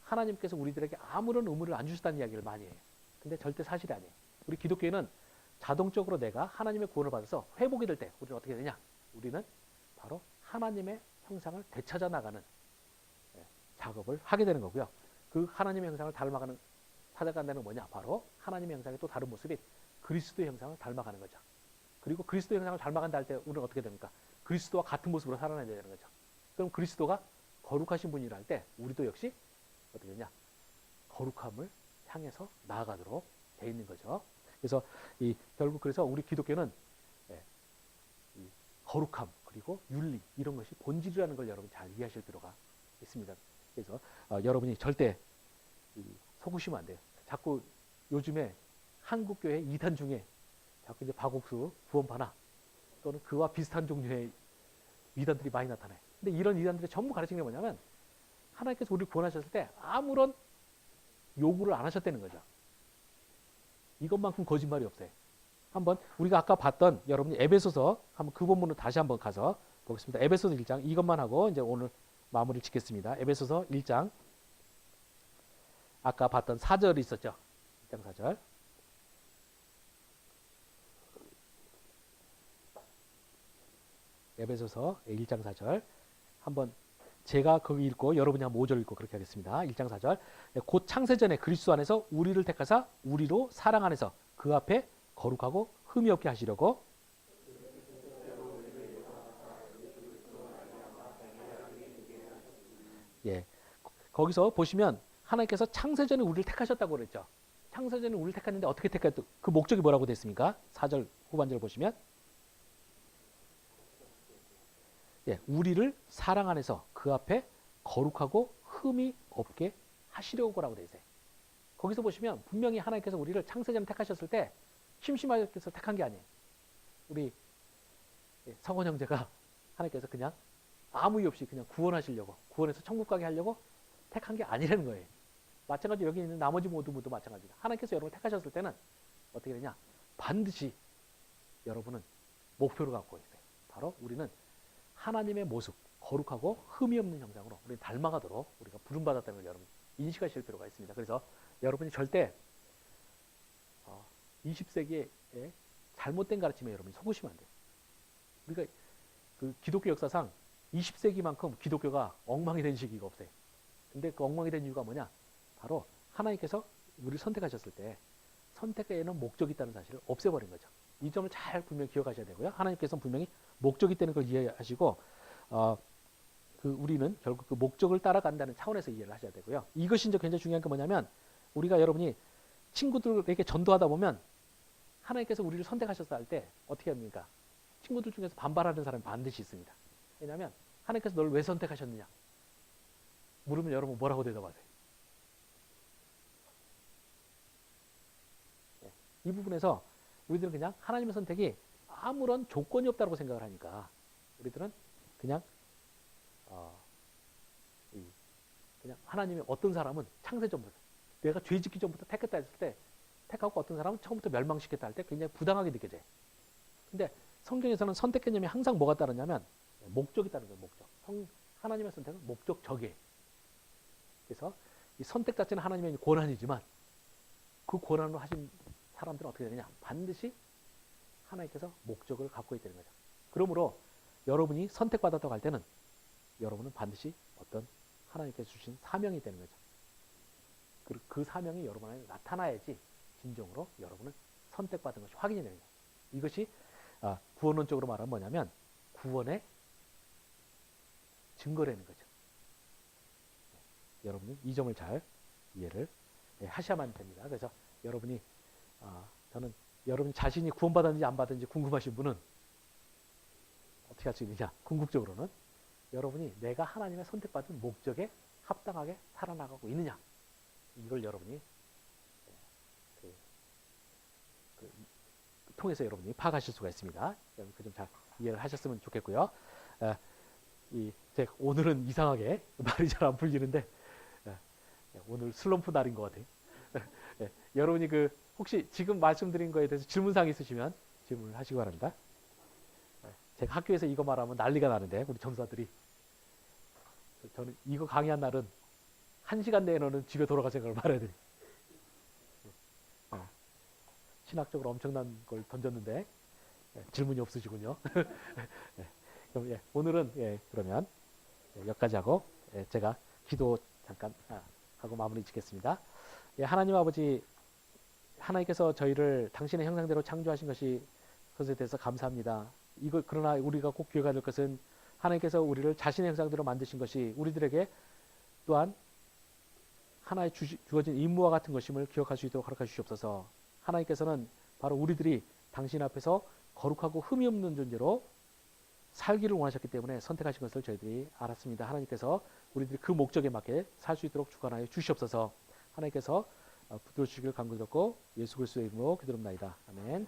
하나님께서 우리들에게 아무런 의무를 안 주셨다는 이야기를 많이 해요. 근데 절대 사실이 아니에요. 우리 기독교인은 자동적으로 내가 하나님의 구원을 받아서 회복이 될 때 우리는 어떻게 되냐? 우리는 바로 하나님의 형상을 되찾아 나가는 작업을 하게 되는 거고요. 그 하나님의 형상을 찾아간다는 건 뭐냐? 바로 하나님의 형상의 또 다른 모습인 그리스도의 형상을 닮아가는 거죠. 그리고 그리스도의 형상을 닮아간다 할 때 우리는 어떻게 됩니까? 그리스도와 같은 모습으로 살아나야 되는 거죠. 그럼 그리스도가 거룩하신 분이라 할 때 우리도 역시 어떻게 되냐? 거룩함을 향해서 나아가도록 돼 있는 거죠. 그래서 결국 그래서 우리 기독교는 이 거룩함 그리고 윤리 이런 것이 본질이라는 걸 여러분 잘 이해하실 필요가 있습니다. 그래서 여러분이 절대 속으시면 안 돼요. 자꾸 요즘에 한국 교회 이단 중에 자꾸 이제 박옥수 구원파나 또는 그와 비슷한 종류의 이단들이 많이 나타나요. 근데 이런 이단들이 전부 가르치는 게 뭐냐면 하나님께서 우리를 구원하셨을 때 아무런 요구를 안 하셨다는 거죠. 이것만큼 거짓말이 없어요. 한번 우리가 아까 봤던 여러분이 에베소서 한번 그 본문을 다시 한번 가서 보겠습니다. 에베소서 1장 이것만 하고 이제 오늘 마무리를 짓겠습니다. 에베소서 1장 아까 봤던 4절이 있었죠. 1장 4절. 에베소서 1장 4절 한번 제가 거기 읽고 여러분이 한 5절 읽고 그렇게 하겠습니다. 1장 4절. 곧 창세전에 그리스도 안에서 우리를 택하사 우리로 사랑 안에서 그 앞에 거룩하고 흠이 없게 하시려고. 예. 거기서 보시면 하나님께서 창세전에 우리를 택하셨다고 그랬죠. 창세전에 우리를 택했는데 어떻게 택했다? 그 목적이 뭐라고 됐습니까? 4절 후반절 보시면 우리를 사랑 안에서 그 앞에 거룩하고 흠이 없게 하시려고라고 돼 있어요. 거기서 보시면 분명히 하나님께서 우리를 창세전에 택하셨을 때 심심하게 해서 택한 게 아니에요. 우리 성원 형제가 하나님께서 그냥 아무 이유 없이 그냥 구원하시려고, 구원해서 천국 가게 하려고 택한 게 아니라는 거예요. 마찬가지로 여기 있는 나머지 모두 마찬가지다. 하나님께서 여러분을 택하셨을 때는 어떻게 되냐? 반드시 여러분은 목표를 갖고 있어요. 바로 우리는 하나님의 모습, 거룩하고 흠이 없는 형상으로 우리는 닮아가도록 우리가 부름받았다는 걸 여러분 인식하실 필요가 있습니다. 그래서 여러분이 절대 20세기에 잘못된 가르침에 여러분이 속으시면 안 돼요. 우리가 그 기독교 역사상 20세기만큼 기독교가 엉망이 된 시기가 없어요. 근데 그 엉망이 된 이유가 뭐냐? 바로 하나님께서 우리를 선택하셨을 때 선택에는 목적이 있다는 사실을 없애버린 거죠. 이 점을 잘 분명히 기억하셔야 되고요. 하나님께서는 분명히 목적이 있다는 걸 이해하시고 우리는 결국 그 목적을 따라간다는 차원에서 이해를 하셔야 되고요. 이것이 이제 굉장히 중요한 게 뭐냐면 우리가 여러분이 친구들에게 전도하다 보면 하나님께서 우리를 선택하셨다 할 때 어떻게 합니까? 친구들 중에서 반발하는 사람이 반드시 있습니다. 왜냐하면 하나님께서 너를 왜 선택하셨느냐? 물으면 여러분 뭐라고 대답하세요? 이 부분에서 우리들은 그냥 하나님의 선택이 아무런 조건이 없다고 생각을 하니까 우리들은 그냥 그냥 하나님의 어떤 사람은 창세 전부터 내가 죄 짓기 전부터 택했다 했을 때 택하고 어떤 사람은 처음부터 멸망시켰다 할 때 굉장히 부당하게 느껴져요. 근데 성경에서는 선택 개념이 항상 뭐가 따르냐면 목적이 따르는 거예요. 목적. 하나님의 선택은 목적적이에요. 그래서 이 선택 자체는 하나님의 권한이지만 그 권한으로 하신 사람들은 어떻게 되느냐? 반드시 하나님께서 목적을 갖고 있다는 거죠. 그러므로 여러분이 선택받았다고 할 때는 여러분은 반드시 어떤 하나님께서 주신 사명이 되는 거죠. 그 사명이 여러분 안에 나타나야지 진정으로 여러분은 선택받은 것이 확인이 됩니다. 이것이 구원론적으로 말하면 뭐냐면 구원의 증거라는 거죠. 여러분이 이 점을 잘 이해를 하셔야만 됩니다. 그래서 여러분이 저는 여러분 자신이 구원받았는지 안 받았는지 궁금하신 분은 어떻게 할 수 있느냐? 궁극적으로는 여러분이 내가 하나님의 선택받은 목적에 합당하게 살아나가고 있느냐? 이걸 여러분이 통해서 여러분이 파악하실 수가 있습니다. 그 점 잘 이해를 하셨으면 좋겠고요. 오늘은 이상하게 말이 잘 안 풀리는데 오늘 슬럼프 날인 것 같아요. 여러분이 혹시 지금 말씀드린 거에 대해서 질문사항 있으시면 질문을 하시기 바랍니다. 제가 학교에서 이거 말하면 난리가 나는데 우리 전사들이 저는 이거 강의한 날은 1시간 내에는 집에 돌아갈 생각을 말해야 돼요. 신학적으로 엄청난 걸 던졌는데 질문이 없으시군요. 그럼 오늘은 그러면 여기까지 하고 제가 기도 잠깐 하고 마무리 짓겠습니다. 하나님 아버지, 하나님께서 저희를 당신의 형상대로 창조하신 것에 대해서 감사합니다. 그러나 우리가 꼭 기억해야 될 것은 하나님께서 우리를 자신의 형상대로 만드신 것이 우리들에게 또한 하나의 주어진 임무와 같은 것임을 기억할 수 있도록 허락해 주시옵소서. 하나님께서는 바로 우리들이 당신 앞에서 거룩하고 흠이 없는 존재로 살기를 원하셨기 때문에 선택하신 것을 저희들이 알았습니다. 하나님께서 우리들이 그 목적에 맞게 살 수 있도록 주관하여 주시옵소서. 하나님께서 붙들어 주시기를 간구드렸고 예수 그리스도의 이름으로 기도합나이다. 아멘.